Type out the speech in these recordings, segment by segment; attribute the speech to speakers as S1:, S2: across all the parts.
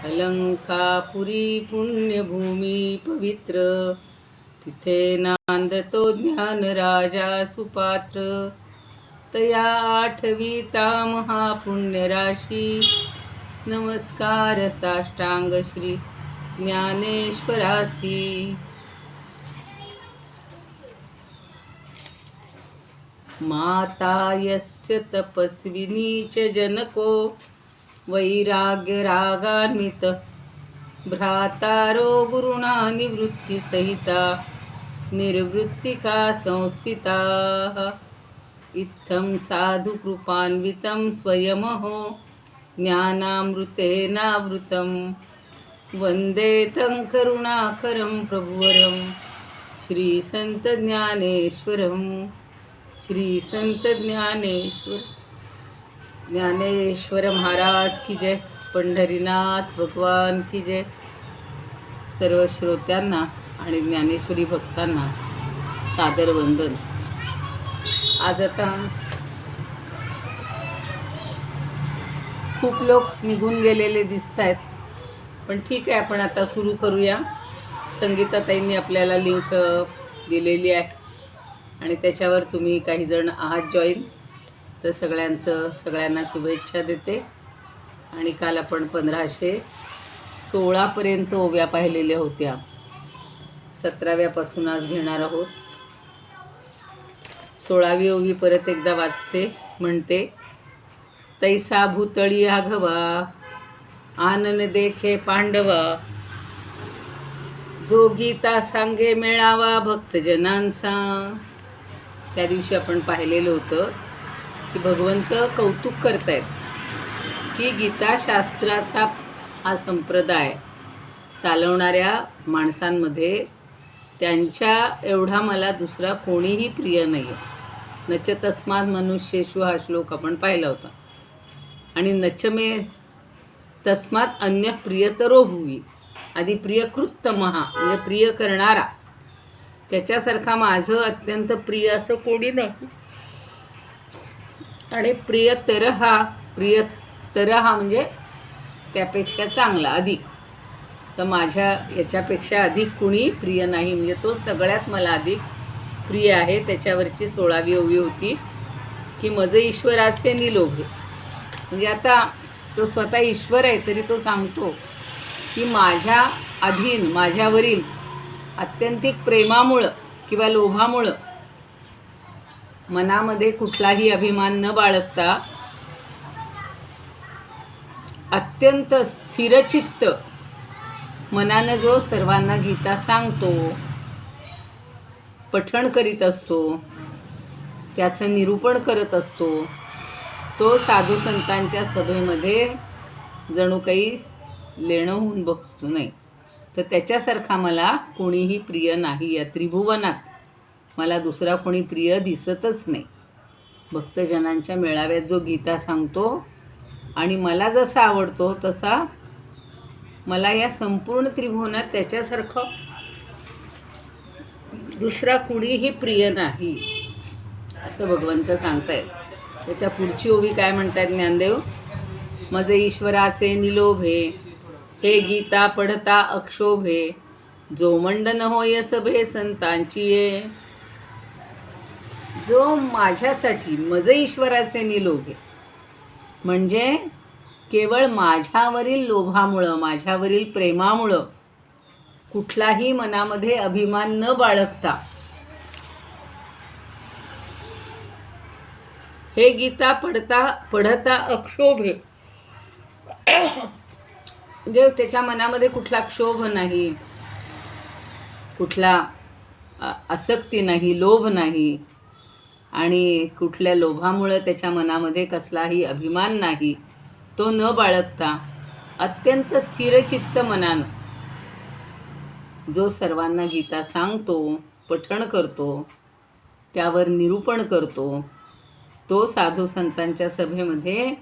S1: अलंकापुरी पुण्यभूमी पवित्र, तिथे नांदतो ज्ञान राजा सुपात्र. तया आठविता महापुण्यराशी, नमस्कार साष्टांग श्री ज्ञानेश्वरासी. माता यस्य तपस्विनी च जनको, वैराग्य रागान्वित भ्रातारो गुरुणा निवृत्तिसहिता, निर्वृत्तिका संस्थिताः. इत्थं साधु कृपान्वितं स्वयमहो, ज्ञानामृतेनावृतं वन्दे तं करुणाकरं प्रभुवरं, श्री संत ज्ञानेश्वरं. श्री संत ज्ञानेश्वर महाराज की जय. पंढरीनाथ भगवान की जय. सर्व श्रोत्यांना आणि ज्ञानेश्वरी भक्तांना सादर वंदन. आज आता खूप लोक निघून गेलेले दिसत आहेत, पण ठीक आहे, आपण आता सुरू करूया. संगीताताईंनी आपल्याला लिंक दिलेली आहे आणि त्याच्यावर तुम्ही काही जण आहात जॉईन, तर सगळ्यांना शुभेच्छा देते. आणि काल आपण 1516पर्यंत ओव्या पाहिलेल्या होत्या. 17व्यापासून आज घेणार आहोत. 16वी ओवी परत एकदा वाचते. म्हणते, तैसा भूतळी आघवा, आनन देखे पांडवा, जो गीता सांगे मेळावा भक्तजनांचा. त्या दिवशी आपण पाहिलेलं होतं की भगवंत कौतुक करतायत की गीताशास्त्राचा हा संप्रदाय चालवणाऱ्या माणसांमध्ये त्यांच्या एवढा मला दुसरा कोणीही प्रिय नाही आहे. नच तस्मात् मनुष्येषु हा श्लोक आपण पाहिला होता. आणि नच मे तस्मात् अन्य प्रियतरो भुवी, आधी प्रियकृत्तमहा म्हणजे प्रिय करणारा, त्याच्यासारखा माझं अत्यंत प्रिय असं कोणी नाही. आणि प्रियतर हा म्हणजे त्यापेक्षा चांगला अधिक, तर माझ्या याच्यापेक्षा अधिक कुणी प्रिय नाही, म्हणजे तो सगळ्यात मला अधिक प्रिय आहे. त्याच्यावरची 16वी ओवी होती की मज ईश्वराचे निलोभे. म्हणजे आता तो स्वतः ईश्वर आहे तरी तो सांगतो की माझ्या अधीन, माझ्यावरील आत्यंतिक प्रेमामुळं किंवा लोभामुळं मनामध्ये कुठलाही अभिमान न बाळगता अत्यंत स्थिरचित्त मनानं जो सर्वांना गीता सांगतो, पठण करीत असतो, त्याचं निरूपण करत असतो, तो साधू संतांच्या सभेमध्ये जणू काही लेणं होऊन बसतो नाही. तर त्याच्यासारखा मला कोणीही प्रिय नाही. या त्रिभुवनात मला दुसरा कोणी प्रिय दिसतच नाही. भक्तजनांच्या मेळाव्यात जो गीता सांगतो आणि मला जसा आवडतो तसा मला या संपूर्ण त्रिभुवनात त्याच्यासारखं दुसरा कुणीही प्रिय नाही, असं भगवंत सांगतायत. त्याच्या पुढची ओवी काय म्हणतात ज्ञानदेव? मज ईश्वराचे निलोभे, हे गीता पढता अक्षोभे, जो मंडन होय सभे संतांची ये. जो माझ्यासाठी मज ईश्वराचे निलोभे म्हणजे केवळ माझ्यावरील लोभामुळं, माझ्यावरील प्रेमामुळं कुठलाही मनामध्ये अभिमान न बाळगता हे गीता पढता अक्षोभे, म्हणजे त्याच्या मनामध्ये कुठला क्षोभ नाही, कुठला आसक्ती नाही, लोभ नाही, आणि कुठल्या लोभामुळं त्याच्या मनामध्ये कसलाही अभिमान नाही, तो न बाळगता अत्यंत स्थिरचित्त मनानं जो सर्वांना गीता सांगतो, पठण करतो, त्यावर निरूपण करतो, तो साधू संतांच्या सभेमध्ये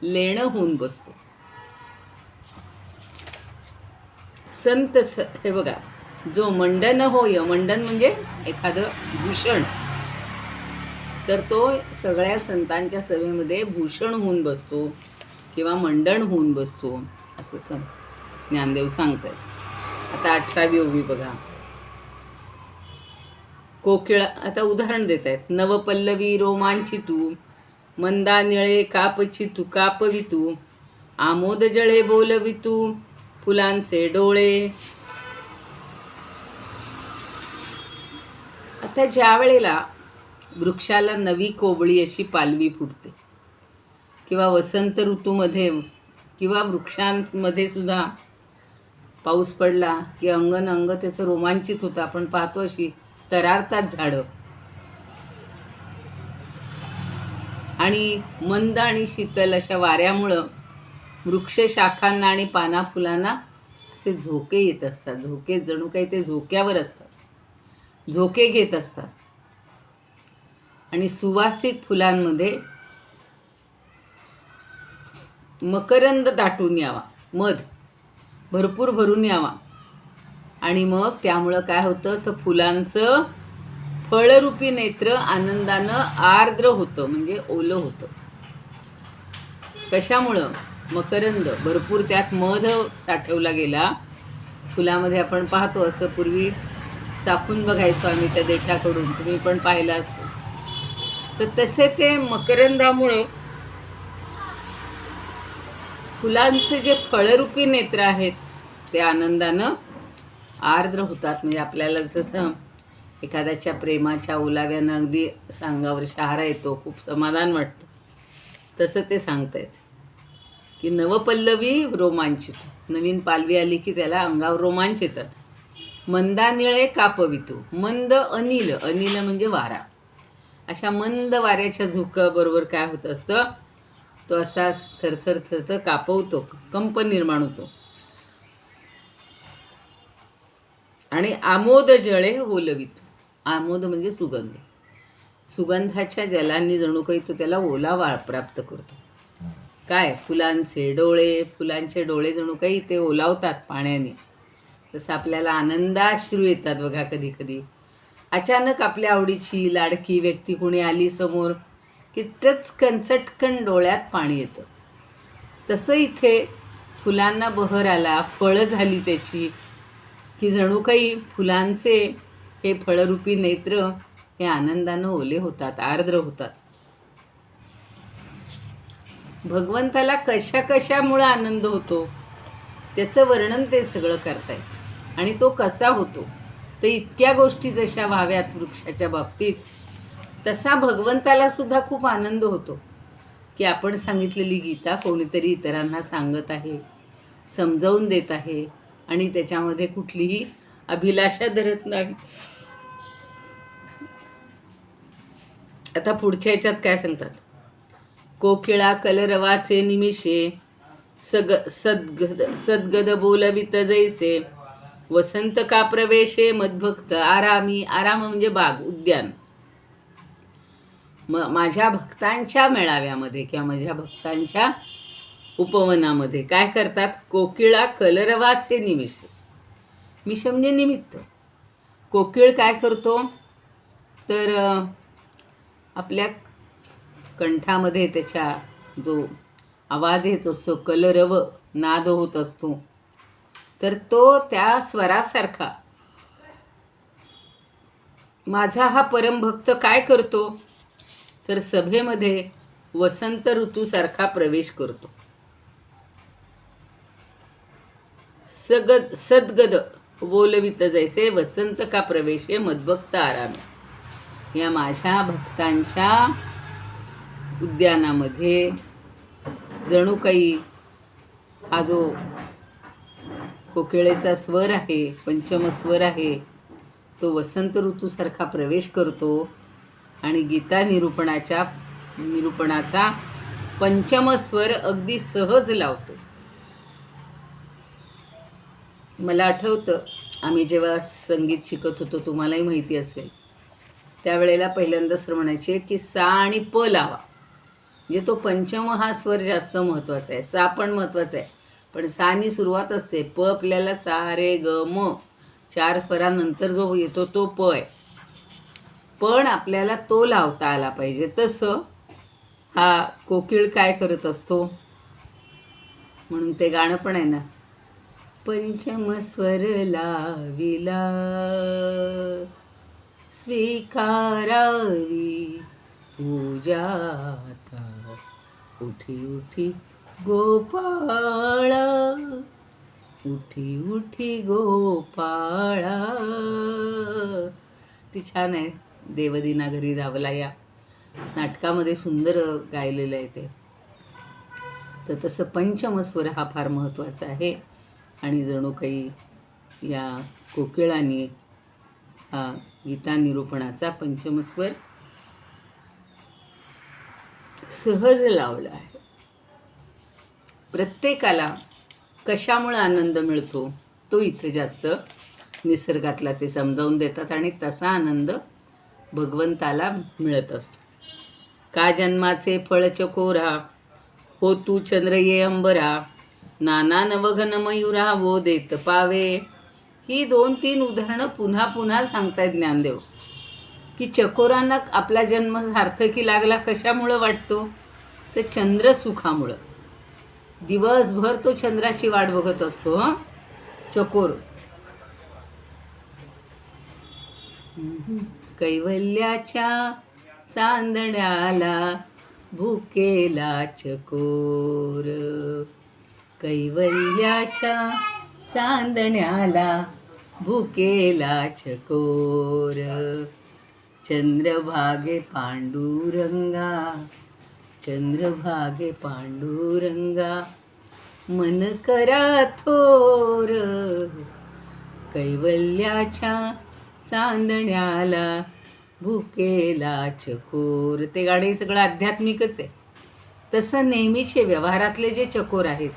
S1: लेणं होऊन बसतो. संत हे बघा, जो मंडन होय, मंडन म्हणजे एखादं भूषण, तर तो सगळ्या संतांच्या सभेमध्ये भूषण होऊन बसतो किंवा मंडण होऊन बसतो असं सांग. ज्ञानदेव सांगतात. आता 18वी ओवी बघा. कोकिळा, आता उदाहरण देत आहेत. नवपल्लवी रोमांची तू, मंदा निळे कापची तू कापवी तू, आमोद जळे बोलवी तू, फुलांचे डोळे. आता ज्या वेळेला वृक्षाला नवी कोवळी अशी पालवी फुटते, किंवा वसंत ऋतूमध्ये किंवा वृक्षांमध्ये सुद्धा पाऊस पडला की अंग त्याचं रोमांचित होतं. आपण पाहतो अशी तरारतात झाडं, आणि मंद आणि शीतल अशा वाऱ्यामुळं वृक्ष शाखांना आणि पाना फुलांना असे झोके येत असतात. झोके जणू काही ते झोक्यावर असतात, झोके घेत असतात. आणि सुवासिक फुलांमध्ये मकरंद दाटून यावा, मध भरपूर भरून यावा, आणि मग त्यामुळं काय होतं तर फुलांचं फळरूपी नेत्र आनंदानं आर्द्र होतं, म्हणजे ओलं होतं. कशामुळं? मकरंद भरपूर, त्यात मध साठवला गेला फुलामध्ये. आपण पाहतो असं पूर्वी चापून बघायचो आम्ही त्या देठाकडून, तुम्ही पण पाहिलं असेल. तर तसे ते मकरंदामुळं फुलांचे जे फळरूपी नेत्र आहेत ते आनंदानं आर्द्र होतात. म्हणजे आपल्याला जसं एखाद्याच्या प्रेमाच्या ओलाव्यानं अगदी अंगावर शहारा येतो, खूप समाधान वाटतं, तसं ते सांगतायत की नवपल्लवी रोमांचित, नवीन पालवी आली की त्याला अंगावर रोमांच येतात. मंदा निळे कापवितू, मंद अनिल, अनिल म्हणजे वारा, अशा मंद वाऱ्याच्या झुकाबरोबर काय होत असतं, तो असा थरथर थरथर कापवतो, कंप निर्माण होतो. आणि आमोद जळे ओलवितो, आमोद म्हणजे सुगंध, सुगंधाच्या जलांनी जणू काही तो त्याला ओलावा प्राप्त करतो. काय? फुलांचे डोळे, फुलांचे डोळे जणू काही ते ओलावतात पाण्याने. तसं आपल्याला आनंदाश्रू येतात बघा कधी कधी. अचानक आपल्या आवडीची लाडकी व्यक्ती कोणी आली समोर की टचकन चटकन डोळ्यात पाणी येतं. तसं इथे फुलांना बहर आला, फळं झाली त्याची, की जणू काही फुलांचे हे फळरूपी नेत्र हे आनंदानं ओले होतात, आर्द्र होतात. भगवंताला कशा कशामुळं आनंद होतो त्याचं वर्णन ते सगळं करतायत. आणि तो कसा होतो तर इतक्या गोष्टी जशा व्हाव्यात वृक्षाच्या बाबतीत, तसा भगवंताला सुद्धा खूप आनंद होतो की आपण सांगितलेली गीता कोणीतरी इतरांना सांगत आहे, समजावून देत आहे, आणि त्याच्यामध्ये कुठलीही अभिलाषा धरत नाही. आता पुढच्या ह्याच्यात काय सांगतात? कोकिळा कलरवाचे निमिषे, सद्गद बोलवित जैसे, वसंत का प्रवेशे मद्भक्त आरामी, आराम म्हणजे बाग, उद्यान. माझ्या भक्तांच्या मेळाव्यामध्ये किंवा माझ्या भक्तांच्या उपवनामध्ये काय करतात? कोकिळा कलरवाचे निमिष, मिष म्हणजे निमित्त. कोकिळ काय करतो तर आपल्या कंठामध्ये त्याच्या जो आवाज येत असतो, कलरव नाद होत असतो, तर तो त्या स्वरासारखा माझा हा परमभक्त काय करतो तर सभेमध्ये वसंत ऋतूसारखा प्रवेश करतो. सद्गद बोलवित जैसे, वसंत का प्रवेशे मद्भक्त आराम. या माझ्या भक्तांच्या उद्यानामध्ये जणू काही हा जो कोकिळेचा स्वर आहे, पंचम स्वर आहे, तो वसंत ऋतूसारखा प्रवेश करतो आणि गीता निरूपणाचा पंचम स्वर अगदी सहज लावतो. मला आठवतं आम्ही जेव्हा संगीत शिकत होतो, तुम्हालाही माहिती असेल, त्यावेळेला पहिल्यांदा सर म्हणायचे की सा आणि प लावा. म्हणजे तो पंचम हा स्वर जास्त महत्त्वाचा आहे, सा पण महत्त्वाचा आहे, पण सानी सुरुवात असते. प आपल्याला सा रे ग म 4 स्वरानंतर जो येतो तो प आहे, पण आपल्याला तो लावता आला पाहिजे. तसं हा कोकिळ काय करत असतो, म्हणून ते गाणं पण आहे ना, पंचम स्वर लाविला स्वीकारावी पूजाता उठी उठी गोपाळा उठी उठी गोपाळा. ती छान आहे. देवदिना घरी धावला या नाटकामध्ये सुंदर गायलेलं आहे ते. तर तसं पंचमस्वर हा फार महत्त्वाचा आहे. आणि जणू काही या कोकिळाने हा गीता निरूपणाचा पंचमस्वर सहज लावला आहे. प्रत्येकाला कशामुळे आनंद मिळतो तो इथे जास्त निसर्गातला ते समजावून देतात. आणि तसा आनंद भगवंताला मिळत असतो. का जन्माचे फळ चकोरा हो तू चंद्र ये अंबरा नाना नवघन मयुरा वो देत पावे. ही 2-3 उदाहरणं पुन्हा पुन्हा सांगतायत ज्ञानदेव की चकोरांना आपला जन्म सार्थकी लागला कशामुळं वाटतो तर चंद्रसुखामुळं. दिवसभर तो चंद्राची वाट बघत असतो चकोर. कैवल्याच्या चांदण्याला भुकेला चकोर कैवल्याच्या चांदण्याला भुकेला चकोर चंद्रभागे पांडुरंगा चंद्रभागे पांडुरंगा मन करा थोर कैवल्याच्या चांदण्याला भुकेला चकोर. ते गाणे सगळं आध्यात्मिकच आहे. तसं नेहमीचे व्यवहारातले जे चकोर आहेत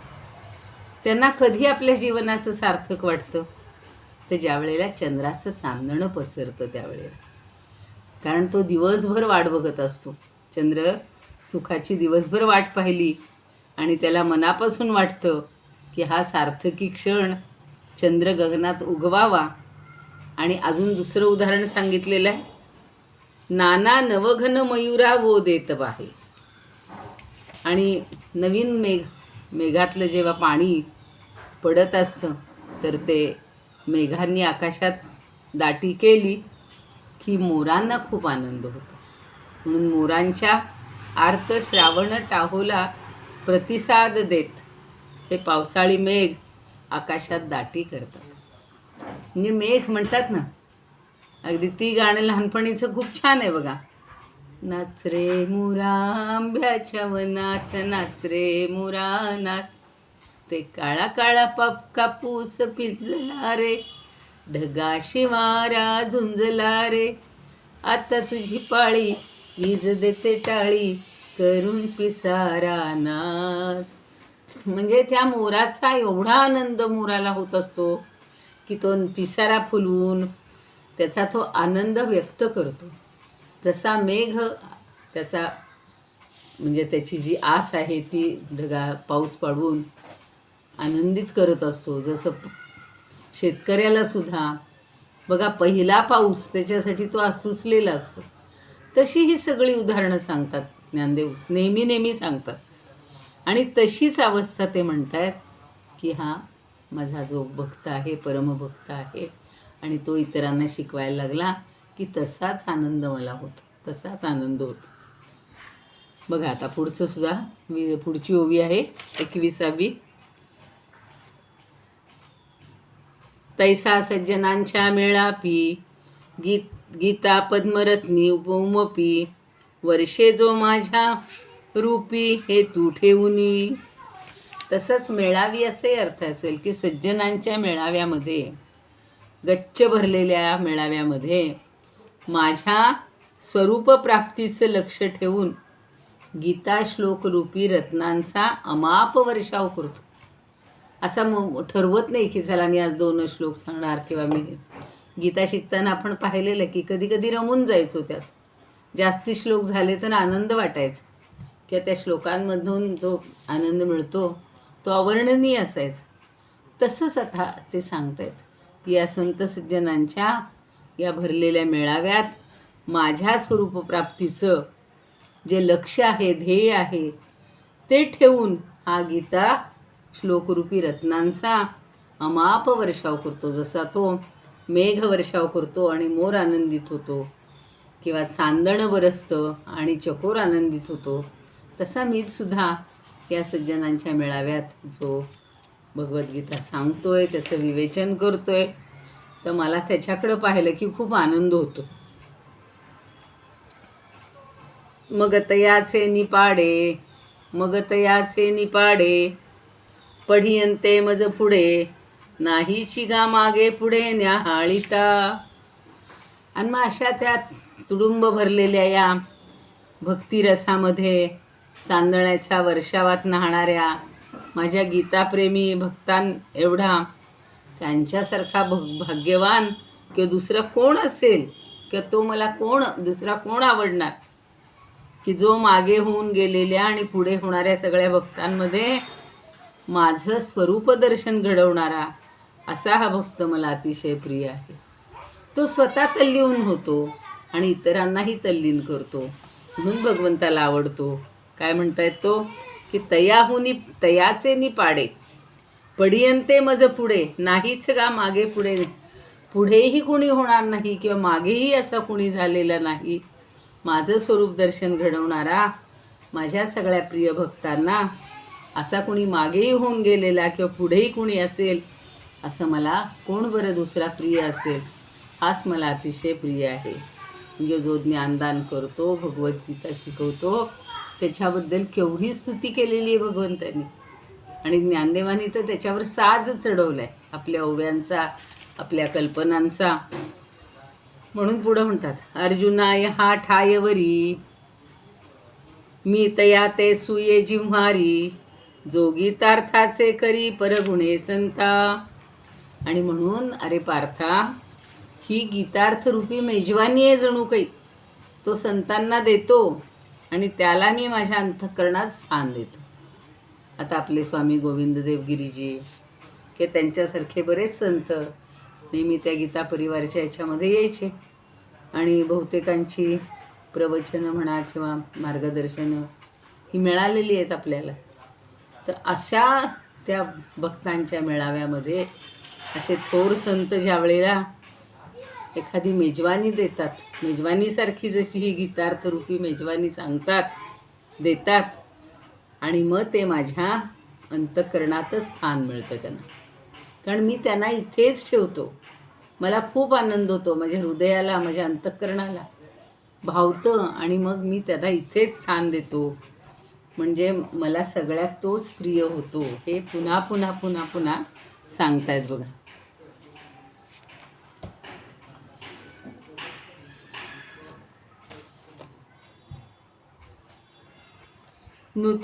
S1: त्यांना कधी आपल्या जीवनाचं सार्थक वाटतं तर ज्या वेळेला चंद्राचं चांदणं पसरतं त्यावेळेला. कारण तो दिवसभर वाट बघत असतो. चंद्र सुखाची दिवसभर वाट पाहिली आणि त्याला मनापासून वाटतं की हा सार्थकी क्षण चंद्र गगनात उगवावा. आणि अजून दुसरं उदाहरण सांगितलेलं आहे नाना नवघन मयुरा वो देत बाहे. आणि नवीन मेघातलं जेव्हा पाणी पडत असतं तर ते मेघांनी आकाशात दाटी केली की मोरांना खूप आनंद होतो. म्हणून मोरांच्या आर्त श्रावण टाहोला प्रतिसाद देत हे पावसाळी मेघ आकाशात दाटी करतात. म्हणजे मेघ म्हणतात ना अगदी ती गाणं लहानपणीचं खूप छान आहे बघा. नाच रे मुरा आंब्याच्या वनात नाच रे मुरा नाच ते काळा काळा कापूस पिंजला रे ढगा शिवारा झुंजला रे आता तुझी पाळी वीज देते टाळी करून पिसारा नाच. म्हणजे त्या मोराचा एवढा आनंद मोराला होत असतो की तो पिसारा फुलवून त्याचा तो आनंद व्यक्त करतो. जसा मेघ त्याचा म्हणजे त्याची जी आस आहे ती पाऊस पडून आनंदित करत असतो. जसं शेतकऱ्याला सुद्धा बघा पहिला पाऊस त्याच्यासाठी तो आसुसलेला असतो. तशी ही सगळी उदाहरणं सांगतात ज्ञानदेव नेहमी सांगतात. आणि तशीच अवस्था ते म्हणतात की हा माझा जो भक्त आहे परमभक्त आहे आणि तो इतरांना शिकवायला लागला की तसाच आनंद मला होतो तसाच आनंद होतो. बघा आता पुढचं सुद्धा पुढची ओवी आहे 21वी. तैसा सज्जनांच्या मेळापी गीता पद्मरत्नी उपमपी वर्षे जो माझ्या रूपी हे तू ठेवूनी. तसंच मेळावी असे अर्थ असेल की सज्जनांच्या मेळाव्यामध्ये गच्च भरलेल्या मेळाव्यामध्ये माझ्या स्वरूपप्राप्तीचं लक्ष ठेवून गीता श्लोक रूपी रत्नांचा अमाप वर्षाव करतो. असा ठरवत नाही की चला मी आज 2 श्लोक सांगणार किंवा मी गीता शिकताना आपण पाहिलेलं की कधी कधी रमून जायचो त्यात. जास्ती श्लोक झाले तर आनंद वाटायचा किंवा त्या श्लोकांमधून जो आनंद मिळतो तो अवर्णनीय असायचा. तसंच आता ते सांगतायत की या संत सज्जनांच्या या भरलेल्या मेळाव्यात माझ्या स्वरूपप्राप्तीचं जे लक्ष्य आहे ध्येय आहे ते ठेवून हा गीता श्लोकरूपी रत्नांचा अमाप वर्षाव करतो. जसा तो मेघ वर्षाव करतो आणि मोर आनंदित होतो, किंवा चांदणं बरसतं आणि चकोर आनंदित होतो, तसा मीच सुद्धा या सज्जनांच्या मेळाव्यात जो भगवद्गीता सांगतोय, त्याचं विवेचन करतोय, तर मला त्याच्याकडं पाहिलं की खूप आनंद होतो. मग तयाचे निपाडे, मग तयाचे निपाडे, पढियंते मज पुढे, नाहीची गा मागे पुढे न्याहाळीता. आणि मग अशा त्या तुडुंब भरलेल्या या भक्तिरसामध्ये चांदण्याच्या वर्षावात न्हाणाऱ्या माझ्या गीताप्रेमी भक्तां एवढा त्यांच्यासारखा भाग्यवान किंवा दुसरा कोण असेल, किंवा तो मला दुसरा कोण आवडणार, की जो मागे होऊन गेलेल्या आणि पुढे होणाऱ्या सगळ्या भक्तांमध्ये माझं स्वरूप दर्शन घडवणारा असा हा भक्त मला अतिशय प्रिय आहे. तो स्वतः तल्लीन होतो आणि इतरांनाही तल्लीन करतो, म्हणून भगवंताला आवडतो. काय म्हणतायत तो, की तयाचे निपाडे, पडियंते मज पुढे, नाहीच गा मागे पुढे. पुढेही कुणी होणार नाही किंवा मागेही असा कुणी झालेला नाही. माझं स्वरूप दर्शन घडवणारा माझ्या सगळ्या प्रिय भक्तांना असा कुणी मागेही होऊन गेलेला किंवा पुढेही कुणी असेल, असं मला कोण बरं दुसरा प्रिय असेल. हाच मला अतिशय प्रिय आहे. म्हणजे जो ज्ञानदान करतो, भगवद्गीता शिकवतो, त्याच्याबद्दल केवढी स्तुती केलेली आहे भगवंतांनी. आणि ज्ञानदेवानी तर त्याच्यावर साज चढवला आहे आपल्या ओव्यांचा, आपल्या कल्पनांचा. म्हणून पुढं म्हणतात, अर्जुनाय हा ठायवरी, मी तया ते सुये जिव्हारी, जो गीतार्थाचे करी परगुणे संता. आणि म्हणून अरे पार्था, ही गीतार्थरूपी मेजवानी आहे जणू काही. तो संतांना देतो आणि त्याला मी माझ्या अंतःकरणात स्थान देतो. आता आपले स्वामी गोविंददेव गिरीजी की त्यांच्यासारखे बरेच संत नेहमी त्या गीता परिवाराच्या याच्यामध्ये यायचे आणि बहुतेकांची प्रवचनं म्हणा किंवा मार्गदर्शनं ही मिळालेली आहेत आपल्याला. तर अशा त्या भक्तांच्या मेळाव्यामध्ये असे थोर संत ज्या वेळेला एखादी मेजवानी देतात, मेजवानीसारखी जशी ही गीतार्थरूपी मेजवानी सांगतात, देतात, आणि मग ते माझ्या अंतःकरणातच स्थान मिळतं त्यांना. कारण मी त्यांना इथेच ठेवतो. मला खूप आनंद होतो, माझ्या हृदयाला, माझ्या अंतःकरणाला भावतं, आणि मग मी त्यांना इथेच स्थान देतो. म्हणजे मला सगळ्यात तोच प्रिय होतो. हे पुन्हा पुन्हा पुन्हा पुन्हा सांगतायत बघा.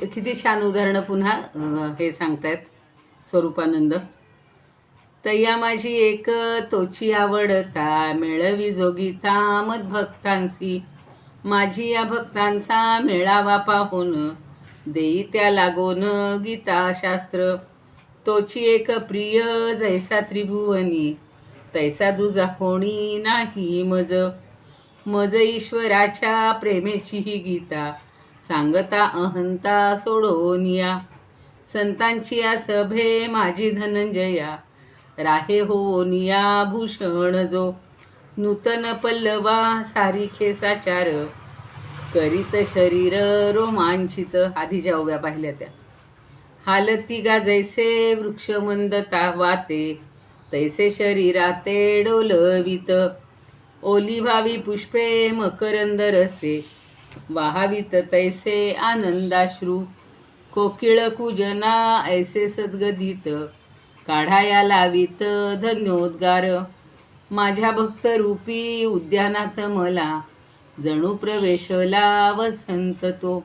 S1: किती छान उदाहरणं पुन्हा हे सांगतायत. स्वरूपानंद, तया माझी एक तोची आवडता, मेळवी जो गीता मदभक्तांसी, माझी या भक्तांचा मेळावा पाहून, देई त्या लागोन गीताशास्त्र, तोची एक प्रिय जैसा त्रिभुवनी, तैसा दुजा कोणी नाही मज. मज ईश्वराच्या प्रेमेची ही गीता, सांगता अहंता सोडोनिया, संतांची या सभे माझी धनंजया, राहे होनिया भूषण जो, नूतन पल्लवा सारिखे साचार, करीत शरीर रोमांचित. आधीच्या ओव्या पाहिल्या त्या. हालती गा जैसे वृक्षमंदता वाते, तैसे शरीराते डोलवित, ओली व्हावी पुष्पे मकरंद रसे, वाहावीत तैसे आनंदाश्रू, कोकिळ कुजना ऐसे सद्गदित, काढाया लावीत धन्योद्गार. माझ्या भक्तरूपी उद्यानात मला, जणू प्रवेशला वसंत तो.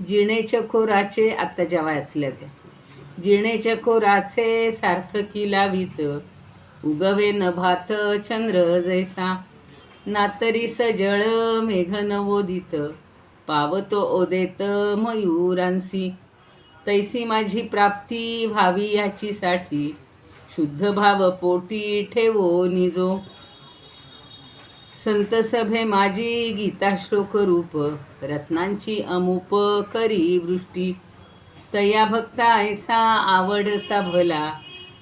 S1: जिणेच्या खोराचे, आत्ता ज्या वाचल्या त्या, जिणेच्या खोराचे सार्थकी लावीत, उगवे नभात चंद्र जैसा, नातरी सजळ मेघ नवोदित, पावतो ओदेत मयूरांसी, तैसी माझी प्राप्ती व्हावी याची साठी, शुद्ध भाव पोटी ठेवो निजो. संत सभे माझी गीता श्लोक रूप, रत्नांची अमुप करी वृष्टी, तया भक्ता ऐसा आवडता भला,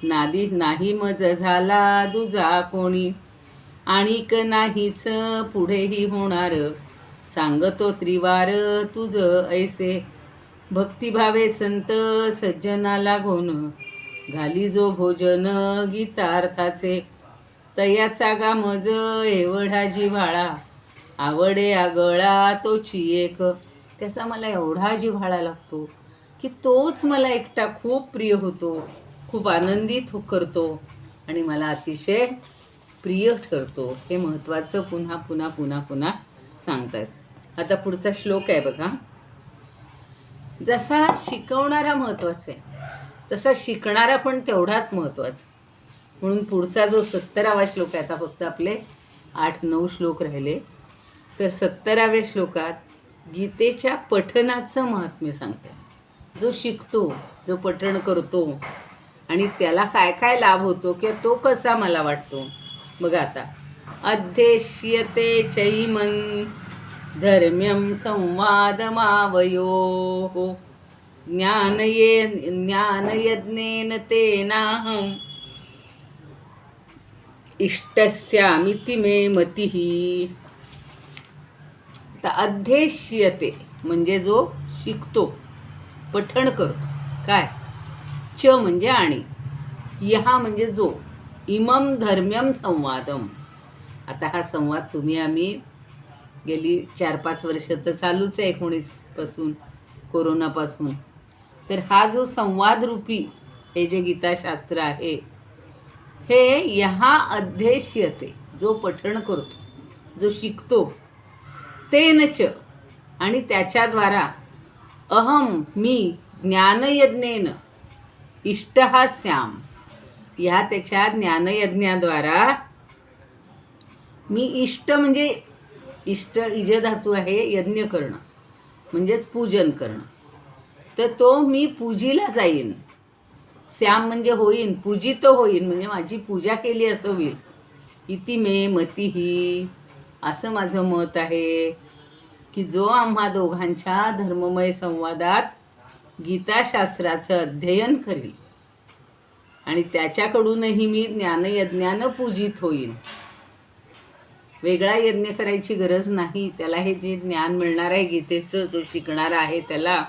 S1: नादी नाही मज झाला दुजा कोणी, आणिक नाहीच पुढेही होणार, सांगतो त्रिवार तुझ ऐसे. भक्तिभावे संत सज्जना लागून, घाली जो भोजन गीतार्थाचे. तयाचा गा मज एवढा जिव्हाळा, आवडे आगळा तोची एक. त्याचा मला एवढा जिव्हाळा लागतो की तोच मला एकटा खूप प्रिय होतो, खूप आनंदित करतो आणि मला अतिशय प्रिय ठरतो. हे महत्त्वाचं पुन्हा पुन्हा पुन्हा पुन्हा सांगतात. आता पुढचा श्लोक आहे बघा. जसा शिकवणारा महत्त्वाचा आहे तसा शिकणारा पण तेवढाच महत्त्वाचा. म्हणून पुढचा जो 70वा श्लोक आहे, आता फक्त आपले 8-9 श्लोक राहिले, तर 70व्या श्लोकात गीतेच्या पठनाचं महात्म्य सांगतात. जो शिकतो, जो पठण करतो आणि त्याला काय काय लाभ होतो किंवा तो कसा मला वाटतो. बघा आता, अध्येष्यते चैमन धर्म्यं संवादमावयोः, ज्ञानयज्ञेन तेनाहम् इष्टस्यामिति मे मतिः. तर अध्येष्यते म्हणजे जो शिकतो, पठण करतो. काय? च म्हणजे आणि, यहा म्हणजे जो, इमं धर्म्यं संवादम. आता हा संवाद तुम्ही आम्ही गेली 4-5 वर्ष तर चालूच आहे, 19 पासून, कोरोनापासून. तर हा जो संवाद रूपी हे जे गीताशास्त्र आहे, हे यहा अध्येष्यते, जो पठण करतो, जो शिकतो, तेनच आणि त्याच्याद्वारा, अहम मी ज्ञानयज्ञेन इष्टः स्याम, ह्या त्याच्या ज्ञानयज्ञाद्वारा मी इष्ट म्हणजे इष्ट इज धातू आहे, यज्ञ करणं म्हणजेच पूजन करणं. तर तो मी पूजीला जाईन. श्याम म्हणजे होईन, पूजित होईन म्हणजे माझी पूजा केली असं होईल. इति मे मतिही, असं माझं मत आहे की जो आम्हा दोघांच्या धर्ममय संवादात गीताशास्त्राचं अध्ययन करेल आणि त्याच्याकडूनही मी ज्ञानयज्ञानं पूजित होईन. वेगळा यज्ञ करायची गरज नाही. त्याला हे जे ज्ञान मिळणार आहे गीतेचं, जो शिकणार आहे त्याला,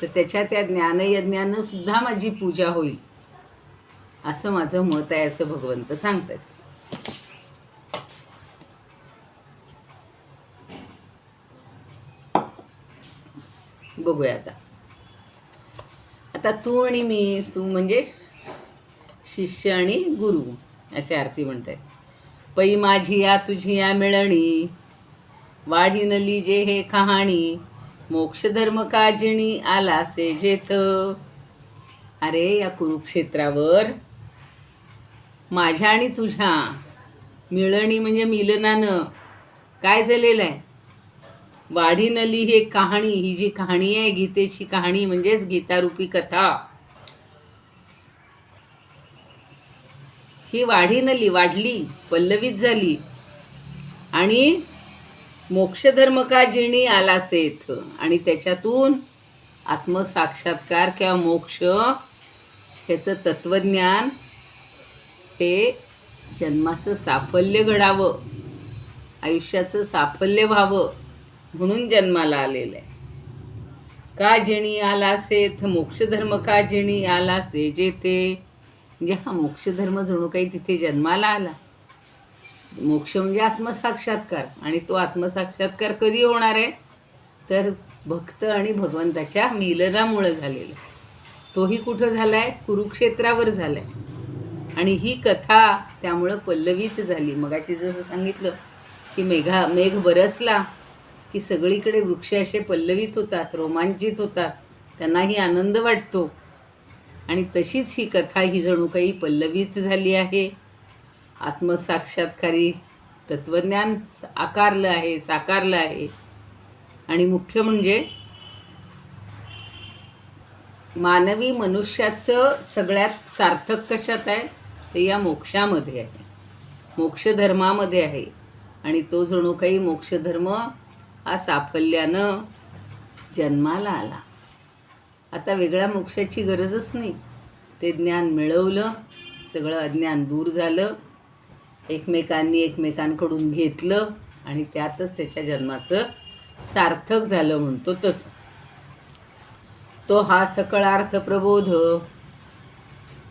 S1: तर त्याच्या त्या ज्ञानयज्ञानं सुद्धा माझी पूजा होईल, असं माझं मत आहे, असं भगवंत सांगतात. बघूया आता. आता तू आणि मी, तू म्हणजे शिष्य आणि गुरु अशा अर्थी म्हणतात. पै माझी या तुझी या मिळणी, वाढीनली जे हे कहाणी, मोक्षधर्म काजिणी आलासे जेथ. अरे या कुरुक्षेत्रावर माझ्या आणि तुझ्या मिळणी म्हणजे मिलनानं काय झालेलं आहे, वाढीनली हे कहाणी, ही जी कहाणी आहे गीतेची कहाणी म्हणजेच गीतारूपी कथा, ही वाढीनली, वाढली, पल्लवित झाली आणि मोक्षधर्म का जिणी आलासेथ, आणि त्याच्यातून आत्मसाक्षात्कार किंवा मोक्ष ह्याचं तत्त्वज्ञान, हे जन्माचं साफल्य घडावं, आयुष्याचं साफल्य व्हावं म्हणून जन्माला आलेलं आहे. का जिणी आलासेथ, मोक्षधर्म का जिणी आलासे जेथे, म्हणजे हा मोक्षधर्म जणू काही तिथे जन्माला आला. मोक्ष म्हणजे आत्मसाक्षात्कार, आणि तो आत्मसाक्षात्कार कधी होणार आहे, तर भक्त आणि भगवंताच्या मिलनामुळे झालेला. तोही कुठं झाला आहे, कुरुक्षेत्रावर झाला आहे. आणि ही कथा त्यामुळं पल्लवित झाली. मगाशी जसं सांगितलं की मेघ बरसला की सगळीकडे वृक्ष असे पल्लवित होतात, रोमांचित होतात, त्यांनाही आनंद वाटतो. आणि तशीच ही कथा ही जणू काही पल्लवित झाली आहे. आत्मसाक्षात्कारी तत्त्वज्ञान आकारलं आहे, साकारलं आहे. आणि मुख्य म्हणजे मानवी मनुष्याचं सगळ्यात सार्थक कशात आहे, ते या मोक्षामध्ये आहे, मोक्षधर्मामध्ये आहे. आणि तो जणू काही मोक्षधर्म हा साफल्यानं जन्माला आला. आता वेगळ्या मोक्षाची गरजच नाही. ते ज्ञान मिळवलं, सगळं अज्ञान दूर झालं, एकमेकांनी एकमेकांकडून घेतलं आणि त्यातच त्याच्या जन्माचं सार्थक झालं म्हणतो तसं. तो हा सकळार्थ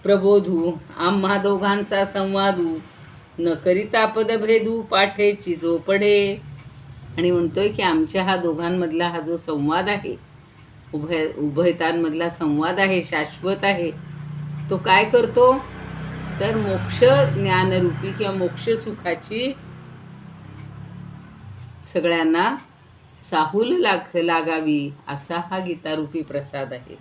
S1: प्रबोधू आम्हा दोघांचा संवादू, न करिता पदभेदू पाठेची जो पडे. आणि म्हणतोय की आमच्या हा दोघांमधला हा जो संवाद आहे, उभयतांमधला संवाद आहे, शाश्वत आहे, तो काय करतो तर मोक्ष ज्ञानरूपी किंवा मोक्ष सुखाची सगळ्यांना चाहूल लागावी असा हा गीतारूपी प्रसाद आहे.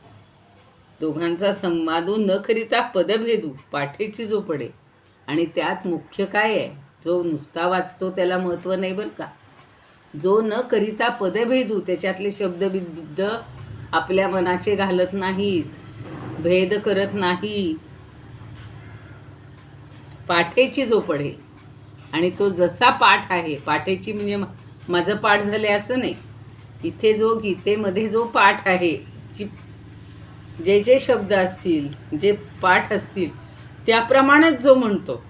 S1: दोघांचा संवादू न करिता पदभेदू पाठेची जो पडे. आणि त्यात मुख्य काय आहे, जो नुसता वाचतो त्याला महत्त्व नाही बरं का. जो न करिता पदभेदू, त्याच्यातले शब्दबिद्ध आपल्या मनाचे घालत नाहीत, भेद करत नाही, पाठेची जो पडे. आणि तो जसा पाठ आहे, पाठेची म्हणजे माझं पाठ झाले असं नाही, इथे जो गीतेमध्ये जो पाठ आहे, जे जे शब्द असतील, जे पाठ असतील त्याप्रमाणेच जो म्हणतो.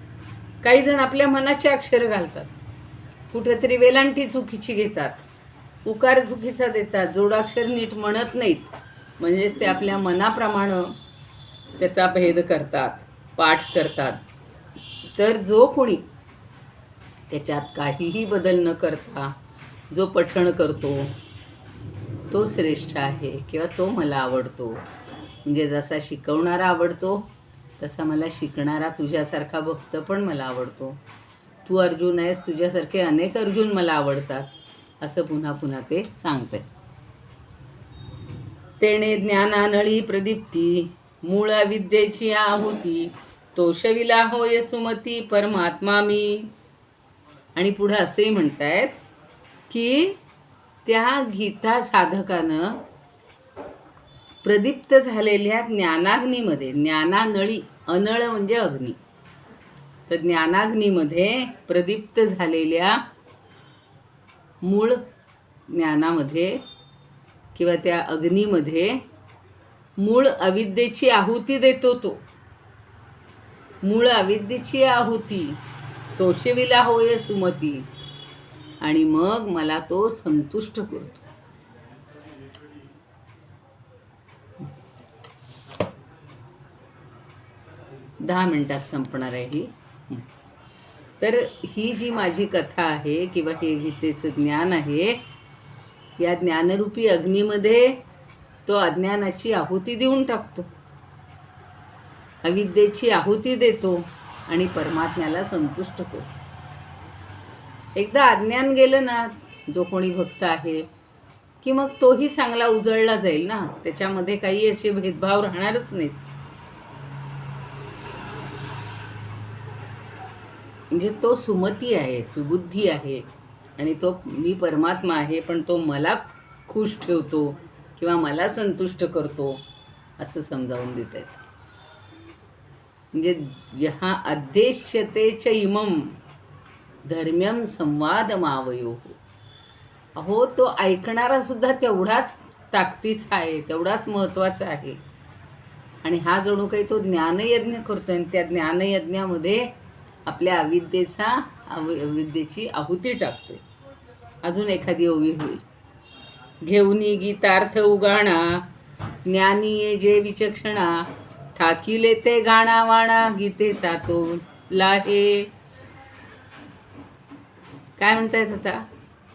S1: काही जण आपल्या मनाचे अक्षर घालतात, कुठेतरी वेलांटी चुकीची घेतात, उकार चुकीचा देतात, जोडाक्षर नीट म्हणत नाहीत, म्हणजेच ते आपल्या मनाप्रमाणे त्याचा भेद करतात, पाठ करतात. तर जो कोणी त्याच्यात काहीही बदल न करता जो पठण करतो तो श्रेष्ठ आहे किंवा तो मला आवडतो. म्हणजे जसा शिकवणारा आवडतो तसा मला शिकणारा तुझ्यासारखा भक्त पण मला आवडतो. तू अर्जुन आहेस, तुझ्यासारखे अनेक अर्जुन मला आवडतात, असं पुन्हा पुन्हा ते सांगते. तेणे ज्ञानानळी प्रदीप्ती मूळ विद्येची आहुती, तोषविला होय सुमती परमात्मा मी. आणि पुढे असेही म्हणतायत की त्या गीता साधकानं प्रदीप्त झालेल्या ज्ञानाग्नीमध्ये, ज्ञानानळी, अनळ म्हणजे अग्नी, तर ज्ञानाग्नीमध्ये प्रदीप्त झालेल्या मूळ ज्ञानामध्ये किंवा त्या अग्नीमध्ये मूळ अविद्येची आहुती देतो. तो मूळ अविद्येची आहुती तोषविला होय सुमती, आणि मग मला तो संतुष्ट करतो. दहा मिनिटात संपणार आहे ही. तर ही जी माझी कथा आहे किंवा हे गीतेचं ज्ञान आहे, या ज्ञानरूपी अग्नीमध्ये तो अज्ञानाची आहुती देऊन टाकतो, अविद्येची आहुती देतो आणि परमात्म्याला संतुष्ट करतो. एकदा अज्ञान गेलं ना, जो कोणी भक्त आहे, की मग तोही चांगला उजळला जाईल ना, त्याच्यामध्ये काही असे भेदभाव राहणारच नाहीत. म्हणजे तो सुमती आहे, सुबुद्धी आहे, आणि तो मी परमात्मा आहे पण तो मला खुश ठेवतो किंवा मला संतुष्ट करतो असं समजावून देत आहेत. म्हणजे यहा अध्येष्यते च इमं धर्म्यम संवाद मावयो. अहो, तो ऐकणारा सुद्धा तेवढाच ताकदीचा आहे, तेवढाच महत्त्वाचा आहे. आणि हा जणू काही तो ज्ञानयज्ञ करतोय, आणि त्या ज्ञानयज्ञामध्ये आपल्या अविद्येची आहुती टाकतोय. अजून एखादी ओवी होईल. घेऊनी गीतार्थ उगाणा, ज्ञानी जे विचक्षणा, ठाकीले ते गाणा वाणा, गीतेचा तो लाहे. काय म्हणतायत आता,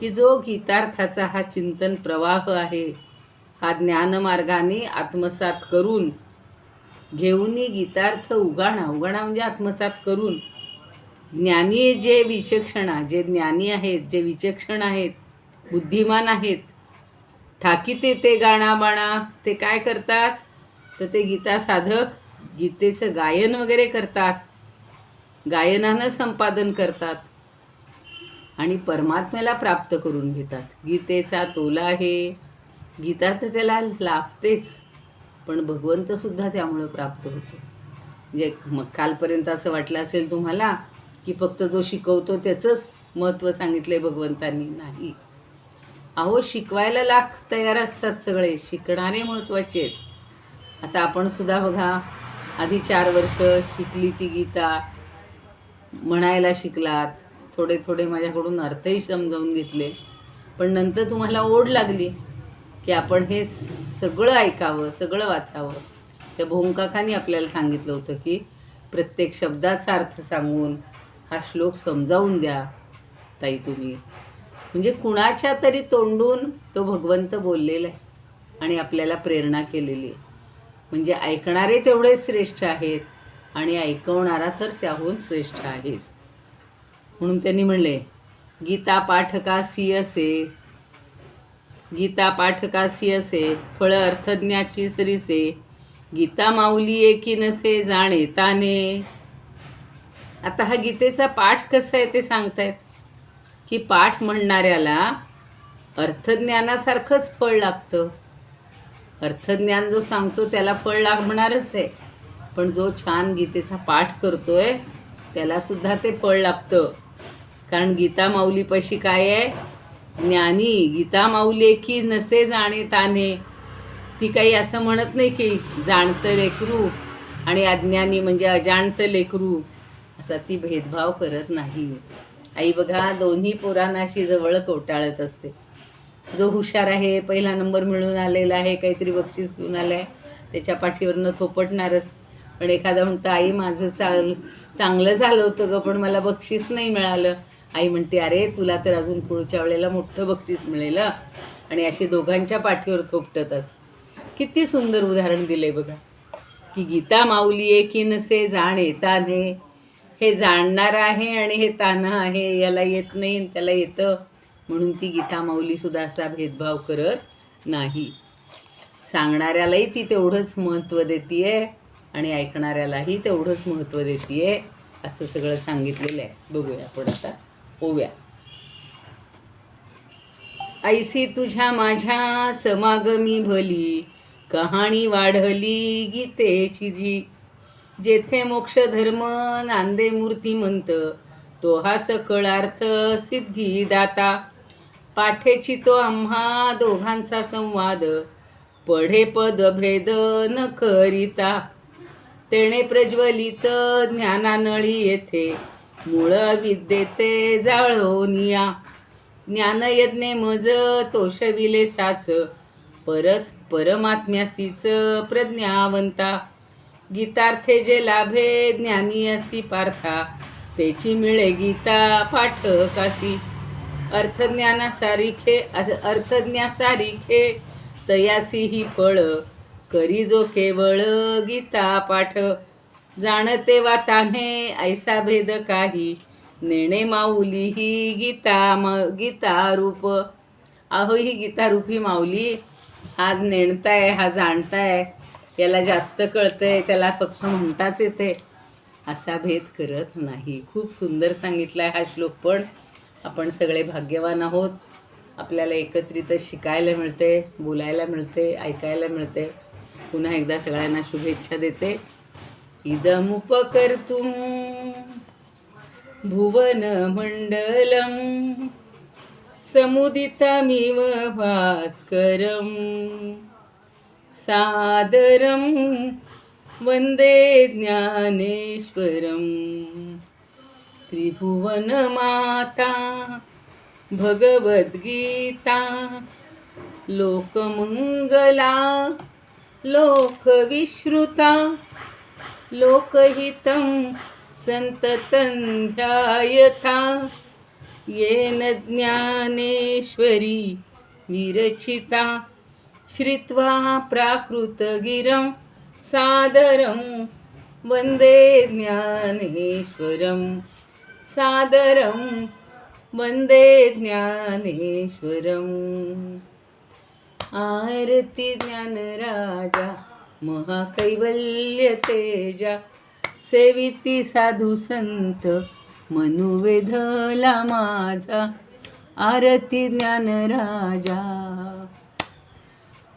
S1: की जो गीतार्थाचा हा चिंतन प्रवाह आहे, हा ज्ञानमार्गाने आत्मसात करून, घेऊनी गीतार्थ उगाणा, उगाणा म्हणजे आत्मसात करून, ज्ञानी जे विचक्षणा, जे ज्ञानी आहेत, जे विचक्षण आहेत, बुद्धिमान आहेत, ठाकीते ते गाणा बाणा, ते काय करतात तर ते गीता साधक गीतेचं गायन वगैरे करतात, गायनानं संपादन करतात आणि परमात्म्याला प्राप्त करून घेतात. गीतेचा तोला आहे, गीता तर त्याला लाभतेच, पण भगवंतसुद्धा त्यामुळं प्राप्त होतो. म्हणजे मग कालपर्यंत असं वाटलं असेल तुम्हाला की फक्त जो शिकवतो त्याचंच महत्त्व सांगितलं आहे भगवंतांनी. नाही, अहो, शिकवायला लाख तयार असतात, सगळे शिकणारे महत्त्वाचे आहेत. आता आपण सुद्धा बघा, आधी 4 वर्ष शिकली ती गीता, म्हणायला शिकलात, थोडे थोडे माझ्याकडून अर्थही समजावून घेतले, पण नंतर तुम्हाला ओढ लागली की आपण हे सगळं ऐकावं, सगळं वाचावं. त्या भोंकाकांनी आपल्याला सांगितलं होतं की प्रत्येक शब्दाचा अर्थ सांगून हा श्लोक समजावून द्या ताई तुम्ही. म्हणजे कुणाच्या तरी तोंडून तो भगवंत बोललेला आहे आणि आपल्याला प्रेरणा केलेली आहे. म्हणजे ऐकणारे तेवढे श्रेष्ठ आहेत आणि ऐकवणारा तर त्याहून श्रेष्ठ आहेच. म्हणून त्यांनी म्हणले, गीता पाठकासी असे, गीता पाठकासी असे, फळ अर्थज्ञाची सरीसे, गीता माऊली एकी नसे जाणे ताने. आता हा गीतेचा पाठ कसा आहे ते सांगतायत की पाठ म्हणणाऱ्याला अर्थज्ञानासारखंच फळ लागतं. अर्थज्ञान जो सांगतो त्याला फळ लागणारच आहे, पण जो छान गीतेचा पाठ करतोय त्यालासुद्धा ते फळ लागतं. कारण गीता माऊलीपाशी काय आहे? ज्ञानी गीता माऊली की नसे जाणे ताने. ती काही असं म्हणत नाही की जाणतं लेकरू आणि अज्ञानी म्हणजे अजाणतं लेकरू, असा ती भेदभाव करत नाही. आई बघा दोन्ही पोरांना अशी जवळ कवटाळत असते. जो हुशार आहे, पहिला नंबर मिळून आलेला आहे, काहीतरी बक्षीस घेऊन आलं आहे, त्याच्या पाठीवरनं थोपटणारच. पण एखादा म्हणतं आई माझं चांगलं झालं होतं गं, पण मला बक्षीस नाही मिळालं. आई म्हणते अरे तुला तर अजून पुढच्या वेळेला मोठं बक्षीस मिळेल. आणि अशी दोघांच्या पाठीवर थोपटत असते. किती सुंदर उदाहरण दिले बघा की गीता माऊली एकी नसे जाणे ताने. हे जाणणार आहे आणि हे तानं आहे, याला येत नाही आणि त्याला येतं. म्हणून ती गीता माऊलीसुद्धा असा भेदभाव करत नाही. सांगणाऱ्यालाही ती तेवढंच महत्त्व देतीये आणि ऐकणाऱ्यालाही तेवढंच महत्त्व देतीये. असं सगळं सांगितलेलं आहे. बघूया आपण आता ओव्या. ऐसी तुझ्या माझ्या समागमी भली, कहाणी वाढली गीतेची जी. जेथे मोक्ष धर्म नांदे मूर्तिमंत, तो हा सकळ अर्थ सिद्धी दाता. पाठेची तो आम्हा दोघांचा संवाद, पढे पद भेद न करिता. तेणे प्रज्वलित ज्ञानानळी येथे, मूळ विद्येते जाळोनिया. ज्ञानयज्ञे मज तोषविले साच, परमात्म्यासीच प्रज्ञावंता. गीतार्थे जे लाभे ज्ञानी असी पार्था, तेची मिळे गीता पाठकासी. अर्थज्ञासारिखे तयासी ही फळ, करी जो केवळ गीता पाठ. जाणते वा तान्हे ऐसा भेद काही, नेणे माऊली ही गीता रूप. अहो ही गीता रूपी माऊली, हा नेणताय, हा जाणताय, याला जास्त कळतंय, त्याला फक्त म्हणताच येते, असा भेद करत नाही. खूप सुंदर सांगितला आहे हा श्लोक. पण आपण सगळे भाग्यवान आहोत, आपल्याला एकत्रित शिकायला मिळते, बोलायला मिळते, ऐकायला मिळते. पुन्हा एकदा सगळ्यांना शुभेच्छा देते. इदमुपकर्तुं भुवनमण्डलं, समुदितमिव भास्करं, सादरं वन्दे ज्ञानेश्वरं. त्रिभुवनमाता भगवद्गीता, लोकमंगला लोकविश्रुता. लोकहितं संततं ध्यायता, येन ज्ञानेश्वरी विरचिता. श्रुत्वा प्राकृतगिरं सादरं वन्दे ज्ञानेश्वरं, सादरं वन्दे ज्ञानेश्वरम्. आरती ज्ञानराजा महाकैवल्य तेजा, सेविती साधू संत मनुवेधला माझा. आरती ज्ञानराजा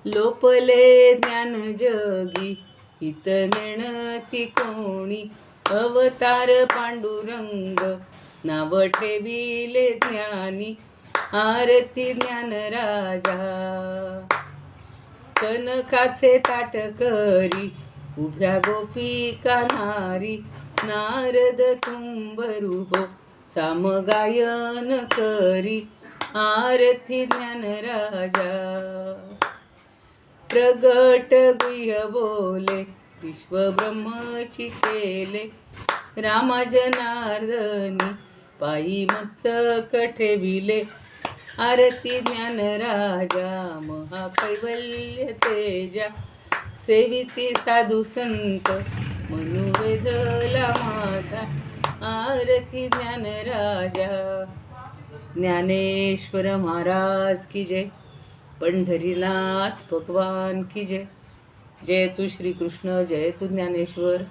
S1: लोपले ज्ञान जगी, हित नेणती कोणी. अवतार पांडुरंग नाव ठेविले ज्ञानी. आरती ज्ञानराजा कनकाचे ताट करी, उभ्या गोपिका नारी नारद तुंबरूप सामगायन करी आरती ज्ञानराजा प्रगट गुह्य बोले विश्वब्रह्मची केले रामा जनार्दनी पायी मस्तक ठेविले आरती ज्ञानराजा महाकैवल्य तेजा सेविती साधू संत मनुवेदला माझा आरती ज्ञानराजा ज्ञानेश्वर महाराज की जय पंढरीनाथ भगवान की जय जय तू श्रीकृष्ण जय तू ज्ञानेश्वर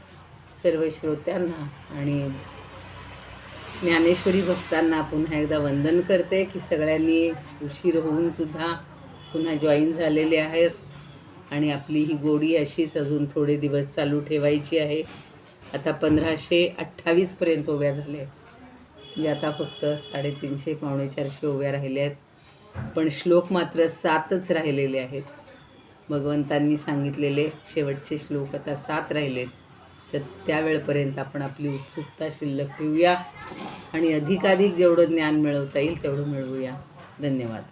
S1: सर्व श्रोत्यांना आणि ज्ञानेश्वरी भक्तांना पुन्हा एकदा वंदन करते की सगळ्यांनी उशीर होऊन सुद्धा पुन्हा जॉईन झालेले आहेत आणि आपली ही गोडी अशीच अजून थोडे दिवस चालू ठेवायची आहे. आता 1528पर्यंत ओव्या झाले म्हणजे आता फक्त 350 पावणे 400 ओव्या राहिल्या आहेत पण श्लोक मात्र 7च राहिलेले आहेत. भगवंतांनी सांगितलेले शेवटचे श्लोक आता 7 राहिलेत तर त्यावेळेपर्यंत आपण आपली उत्सुकता शिल्लक ठेवूया आणि अधिकाधिक जेवढं ज्ञान मिळवता येईल तेवढं मिळवूया. धन्यवाद.